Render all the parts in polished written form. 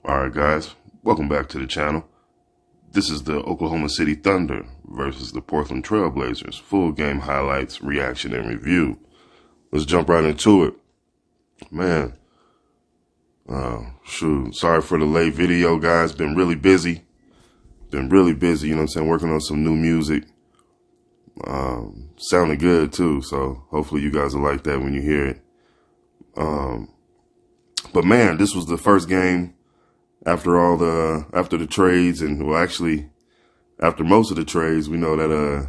Alright guys, welcome back to the channel. This is the Oklahoma City Thunder versus the Portland Trail Blazers. Full game highlights, reaction, and review. Let's jump right into it. Man, sorry for the late video, guys. Been really busy. You know what I'm saying? Working on some new music. Sounding good too, so hopefully you guys will like that when you hear it. But man, this was the first game after the trades, and well, actually, after most of the trades. We know that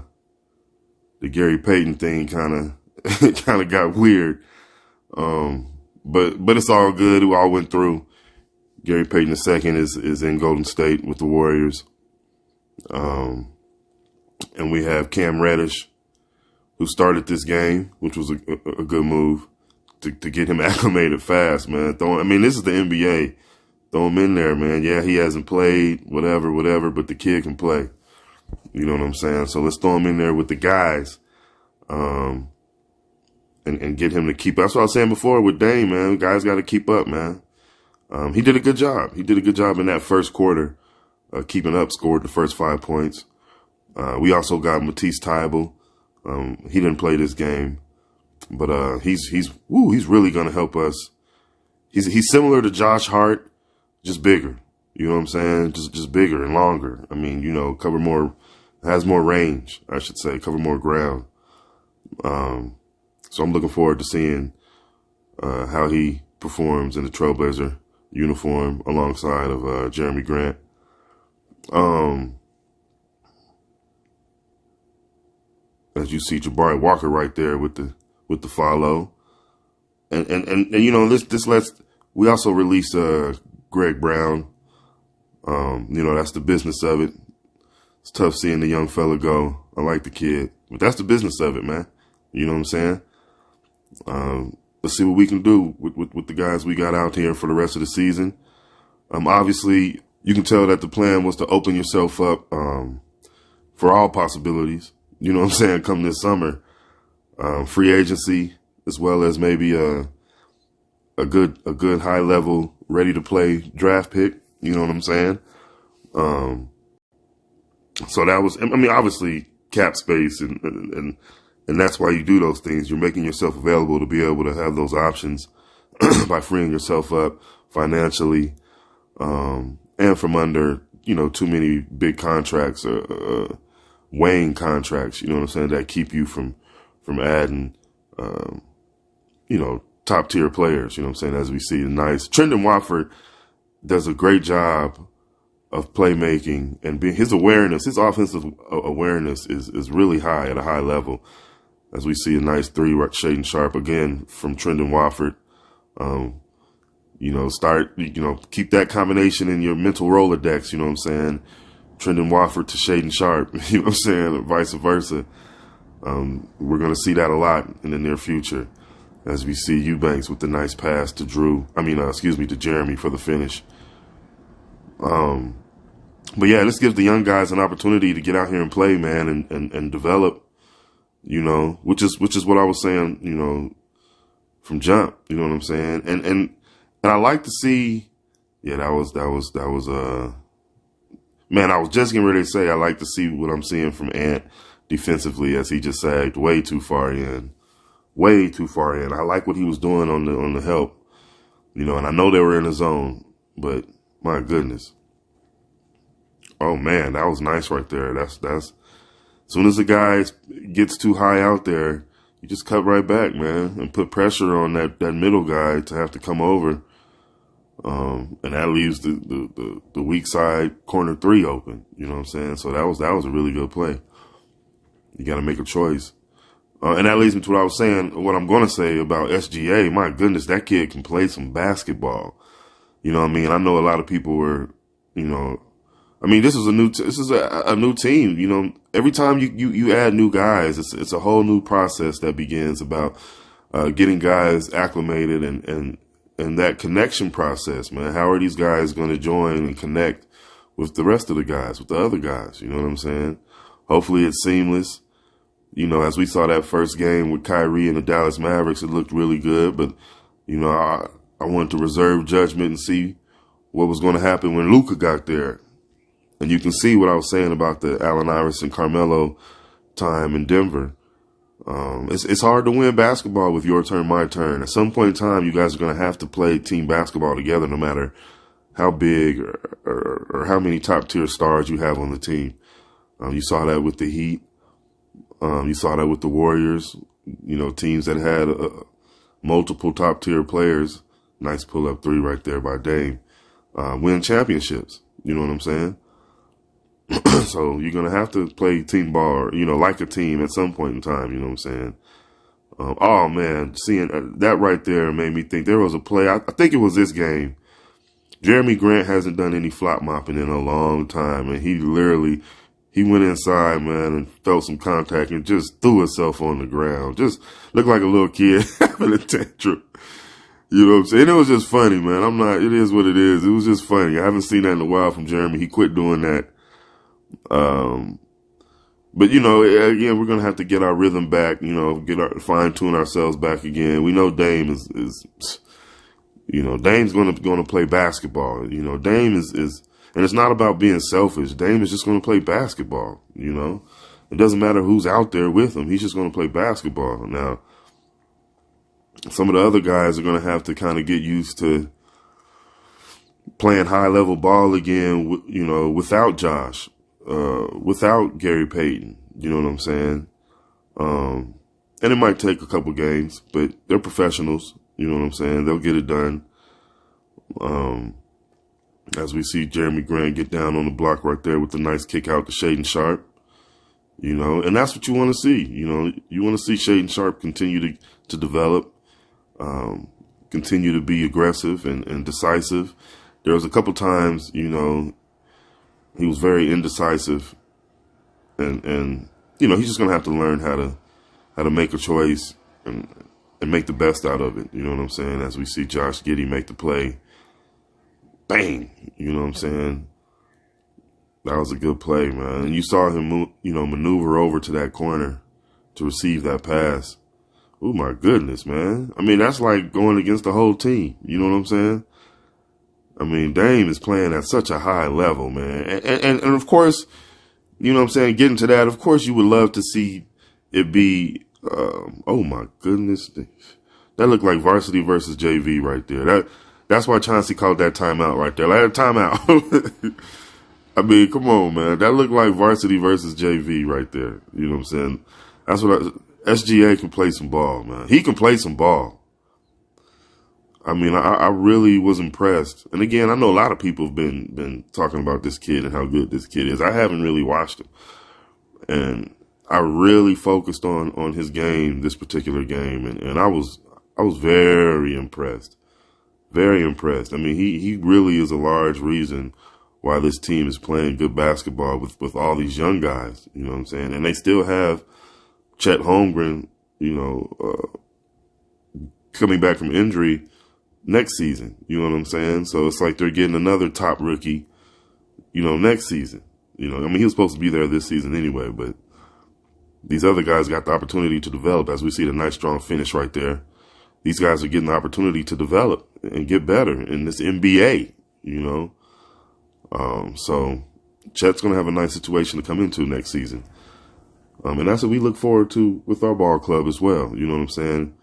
the Gary Payton thing kind of got weird. But it's all good. It all went through. Gary Payton II is in Golden State with the Warriors. And we have Cam Reddish, who started this game, which was a good move to get him acclimated fast, man. This is the NBA. Throw him in there, man. Yeah, he hasn't played, whatever, but the kid can play. You know what I'm saying? So let's throw him in there with the guys, and get him to keep up. That's what I was saying before with Dame, man. Guys got to keep up, man. He did a good job. He did a good job in that first quarter, keeping up, scored the first 5 points. We also got Matisse Thybulle. He didn't play this game, but he's really going to help us. He's similar to Josh Hart, just bigger. You know what I'm saying? Just bigger and longer. I mean, has more range, I should say, cover more ground. So I'm looking forward to seeing how he performs in the Trailblazer uniform alongside of Jerami Grant. As you see Jabari Walker right there with the follow, and you know, this lets, we also released Greg Brown. That's the business of it. It's tough seeing the young fella go. I like the kid, but that's the business of it, man. You know what I'm saying? Let's see what we can do with the guys we got out here for the rest of the season. Obviously, you can tell that the plan was to open yourself up for all possibilities. You know what I'm saying? Come this summer, free agency, as well as maybe a good high level, ready to play draft pick. You know what I'm saying? So that was, obviously cap space, and that's why you do those things. You're making yourself available to be able to have those options by freeing yourself up financially, and from under, too many big contracts or weighing contracts, you know what I'm saying, that keep you from adding, top tier players, you know what I'm saying, as we see. Nice. Trendon Watford does a great job of playmaking, and his offensive awareness is really high, at a high level, as we see a nice 3 Shaedon Sharpe again from Trendon Watford. Keep that combination in your mental Rolodex, you know what I'm saying. Trendon Watford to Shaedon Sharpe, you know what I'm saying, or vice versa. We're going to see that a lot in the near future, as we see Eubanks with the nice pass to to Jerami for the finish. But yeah, let's give the young guys an opportunity to get out here and play, man, and develop, which is what I was saying, from jump, you know what I'm saying? And I like to see, yeah, that was man, I was just getting ready to say, I like to see what I'm seeing from Ant defensively, as he just sagged way too far in. I like what he was doing on the help, and I know they were in the zone, but my goodness. Oh man, that was nice right there. That's, as soon as the guy gets too high out there, you just cut right back, man, and put pressure on that middle guy to have to come over. And that leaves the weak side corner 3 open. You know what I'm saying? So that was a really good play. You got to make a choice. And that leads me to what I was saying, what I'm going to say about SGA. My goodness, that kid can play some basketball. You know what I mean? I know a lot of people were, this is a new team. Every time you add new guys, it's a whole new process that begins about, getting guys acclimated and that connection process, man. How are these guys going to join and connect with the rest of the guys, with the other guys? You know what I'm saying? Hopefully it's seamless. As we saw that first game with Kyrie and the Dallas Mavericks, it looked really good. But, I wanted to reserve judgment and see what was going to happen when Luka got there. And you can see what I was saying about the Allen Iverson, Carmelo time in Denver. It's hard to win basketball with your turn, my turn. At some point in time, you guys are going to have to play team basketball together, no matter how big or how many top tier stars you have on the team. You saw that with the Heat. You saw that with the Warriors, teams that had multiple top tier players. Nice pull up three right there by Dame. Win championships. You know what I'm saying? So you're going to have to play team ball, like a team at some point in time. You know what I'm saying? Oh man, seeing that right there made me think there was a play. I think it was this game. Jeremy Grant hasn't done any flop mopping in a long time. And he went inside, man, and felt some contact and just threw himself on the ground. Just looked like a little kid having a tantrum. You know what I'm saying? It was just funny, man. It is what it is. It was just funny. I haven't seen that in a while from Jeremy. He quit doing that. But again, we're going to have to get our rhythm back, fine tune ourselves back again. We know Dame is Dame's going to play basketball. Dame is, and it's not about being selfish. Dame is just going to play basketball. It doesn't matter who's out there with him. He's just going to play basketball. Now, some of the other guys are going to have to kind of get used to playing high level ball again, without Josh, without Gary Payton. You know what I'm saying? And it might take a couple games, but they're professionals. You know what I'm saying? They'll get it done. As we see Jeremy Grant get down on the block right there with the nice kick out to Shaedon Sharpe. And that's what you want to see. You want to see Shaedon Sharpe continue to develop, continue to be aggressive and decisive. There was a couple times, he was very indecisive, and he's just gonna have to learn how to make a choice and make the best out of it. You know what I'm saying? As we see Josh Giddey make the play, bang. You know what I'm saying? That was a good play, man. And you saw him, maneuver over to that corner to receive that pass. Oh my goodness, man. I mean, that's like going against the whole team. You know what I'm saying? I mean, Dame is playing at such a high level, man. And of course, you know what I'm saying, getting to that, of course you would love to see it be, oh my goodness. That looked like varsity versus JV right there. That's why Chauncey called that timeout right there. Like a timeout. I mean, come on, man. That looked like varsity versus JV right there. You know what I'm saying? That's what SGA can play some ball, man. He can play some ball. I mean, I really was impressed. And again, I know a lot of people have been talking about this kid and how good this kid is. I haven't really watched him. And I really focused on his game, this particular game. And I was very impressed. Very impressed. I mean, he really is a large reason why this team is playing good basketball with all these young guys. You know what I'm saying? And they still have Chet Holmgren, coming back from injury next season. You know what I'm saying? So it's like they're getting another top rookie, next season. I mean, he was supposed to be there this season anyway, but these other guys got the opportunity to develop. As we see the nice strong finish right there, these guys are getting the opportunity to develop and get better in this NBA, so Chet's going to have a nice situation to come into next season. And that's what we look forward to with our ball club as well. You know what I'm saying?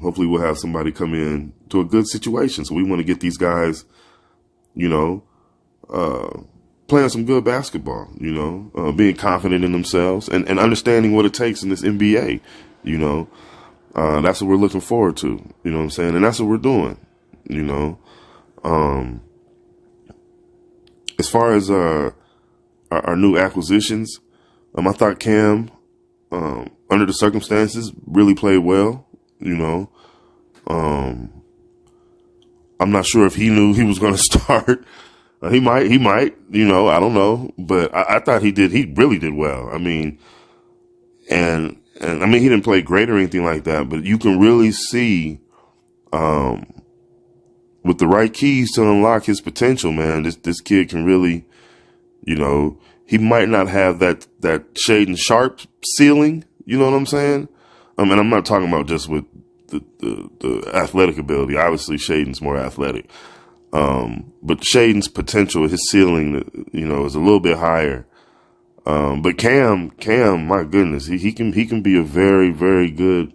Hopefully we'll have somebody come in to a good situation. So we want to get these guys, playing some good basketball, being confident in themselves and understanding what it takes in this NBA, that's what we're looking forward to, you know what I'm saying? And that's what we're doing, As far as our new acquisitions, I thought Cam, under the circumstances, really played well. I'm not sure if he knew he was going to start. He might, I don't know, but I thought he really did well. I mean, and I mean, he didn't play great or anything like that, but you can really see, with the right keys to unlock his potential, man, this kid can really, he might not have that Shaedon Sharpe ceiling. You know what I'm saying? I mean, I'm not talking about just with the athletic ability. Obviously, Shaedon's more athletic. But Shaedon's potential, his ceiling, is a little bit higher. But Cam, my goodness, he can be a very, very good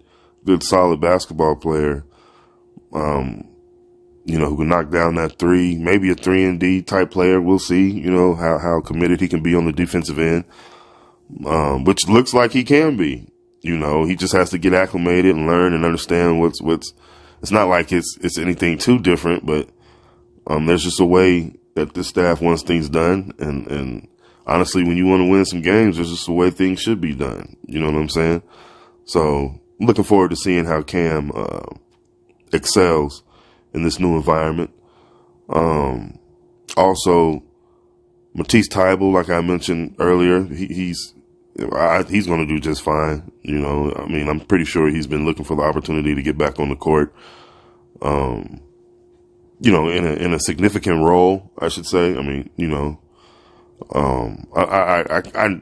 solid basketball player. Who can knock down that three, maybe a 3-and-D type player. We'll see, how committed he can be on the defensive end. Which looks like he can be. He just has to get acclimated and learn and understand what's, it's not like it's anything too different, but, there's just a way that this staff wants things done. And honestly, when you want to win some games, there's just a way things should be done. You know what I'm saying? So looking forward to seeing how Cam, excels in this new environment. Also, Matisse Thybulle, like I mentioned earlier, he's going to do just fine. I'm pretty sure he's been looking for the opportunity to get back on the court. In a significant role, I should say.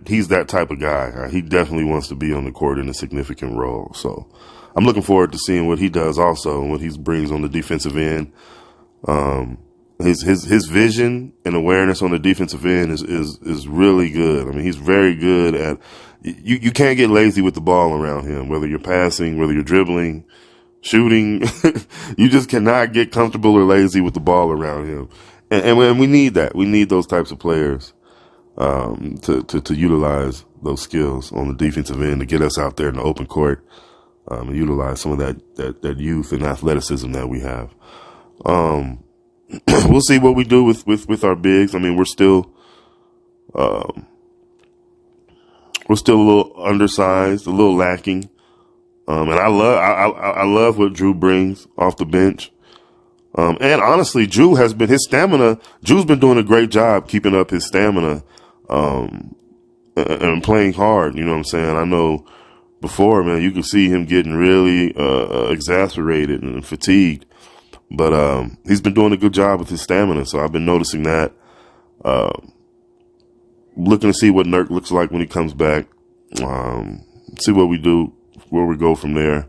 He's that type of guy. He definitely wants to be on the court in a significant role. So I'm looking forward to seeing what he does also and what he brings on the defensive end. His vision and awareness on the defensive end is really good. He's very good at, you can't get lazy with the ball around him, whether you're passing, whether you're dribbling, shooting. You just cannot get comfortable or lazy with the ball around him. And we need that. We need those types of players, to utilize those skills on the defensive end to get us out there in the open court, and utilize some of that youth and athleticism that we have. We'll see what we do with our bigs. We're still a little undersized, a little lacking. And I love what Drew brings off the bench. And honestly, Drew's been doing a great job keeping up his stamina, and playing hard. You know what I'm saying? I know before, man, you could see him getting really, exasperated and fatigued. But, he's been doing a good job with his stamina. So I've been noticing that, looking to see what Nurk looks like when he comes back. See what we do, where we go from there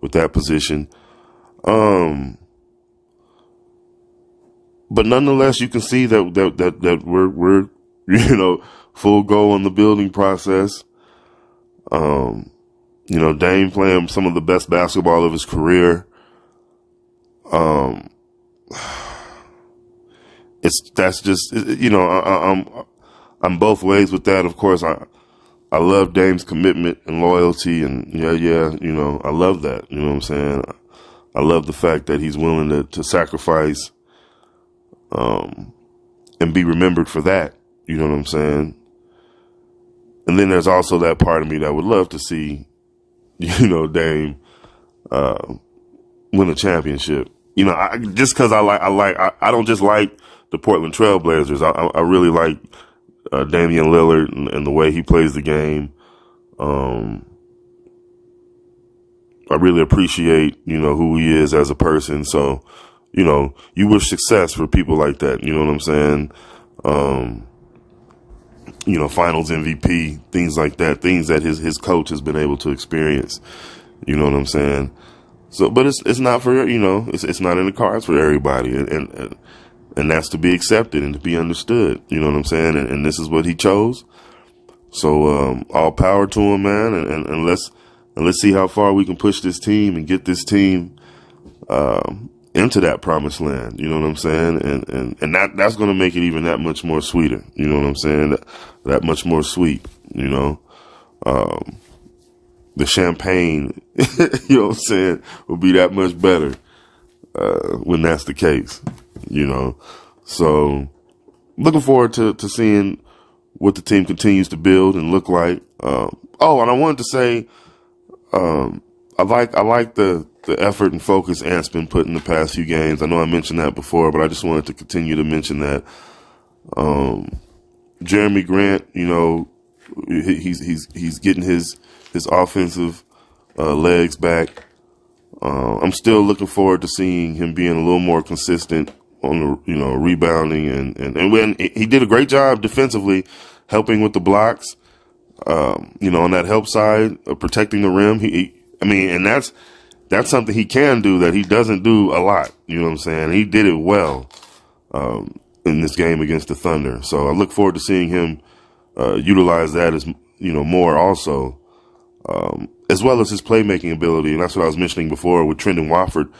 with that position. But nonetheless, you can see that we're full go on the building process. Dame playing some of the best basketball of his career. I'm both ways with that. Of course, I love Dame's commitment and loyalty, and I love that. You know what I'm saying? I love the fact that he's willing to sacrifice, and be remembered for that. You know what I'm saying? And then there's also that part of me that would love to see, Dame, win a championship. Just cause I don't just like the Portland Trail Blazers. I really like, Damian Lillard and the way he plays the game. I really appreciate, who he is as a person. So, you wish success for people like that. You know what I'm saying? Finals MVP, things like that, things that his coach has been able to experience. You know what I'm saying? So, but it's not for, it's not in the cards for everybody. And that's to be accepted and to be understood. You know what I'm saying? And this is what he chose. So, all power to him, man. And let's see how far we can push this team and get this team, into that promised land. You know what I'm saying? And that's going to make it even that much more sweeter. You know what I'm saying? That much more sweet, the champagne, you know what I'm saying, will be that much better, when that's the case, So looking forward to seeing what the team continues to build and look like. And I wanted to say, I like the effort and focus Ant's been put in the past few games. I know I mentioned that before, but I just wanted to continue to mention that. Jeremy Grant, he's getting his offensive, legs back. I'm still looking forward to seeing him being a little more consistent on the, rebounding and when he did a great job defensively, helping with the blocks, on that help side of protecting the rim. And that's something he can do that he doesn't do a lot. You know what I'm saying? He did it well. in this game against the Thunder. So I look forward to seeing him utilize that as, more also, as well as his playmaking ability. And that's what I was mentioning before with Trendon Watford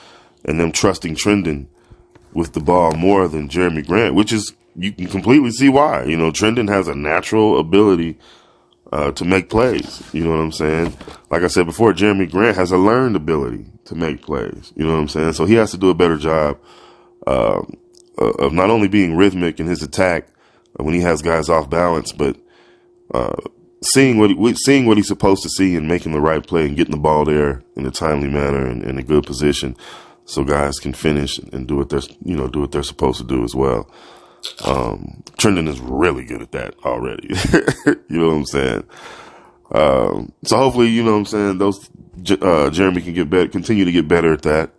and them trusting Trendon with the ball more than Jeremy Grant, which is, you can completely see why. Trendon has a natural ability to make plays. You know what I'm saying? Like I said before, Jeremy Grant has a learned ability to make plays. You know what I'm saying? So he has to do a better job of not only being rhythmic in his attack when he has guys off balance, but seeing what he's supposed to see and making the right play and getting the ball there in a timely manner and in a good position, so guys can finish and do what they're supposed to do as well. Trendon is really good at that already. You know what I'm saying? So hopefully, those Jeremy can continue to get better at that.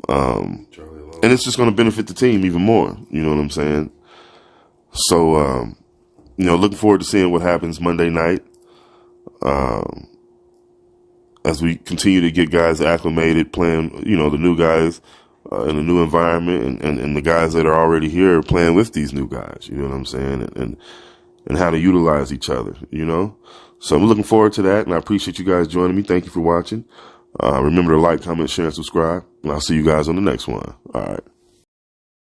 And it's just going to benefit the team even more. You know what I'm saying? So, looking forward to seeing what happens Monday night. As we continue to get guys acclimated, playing, the new guys in a new environment, and the guys that are already here playing with these new guys, you know what I'm saying, and how to utilize each other, So I'm looking forward to that, and I appreciate you guys joining me. Thank you for watching. Remember to like, comment, share, and subscribe, and I'll see you guys on the next one. All right.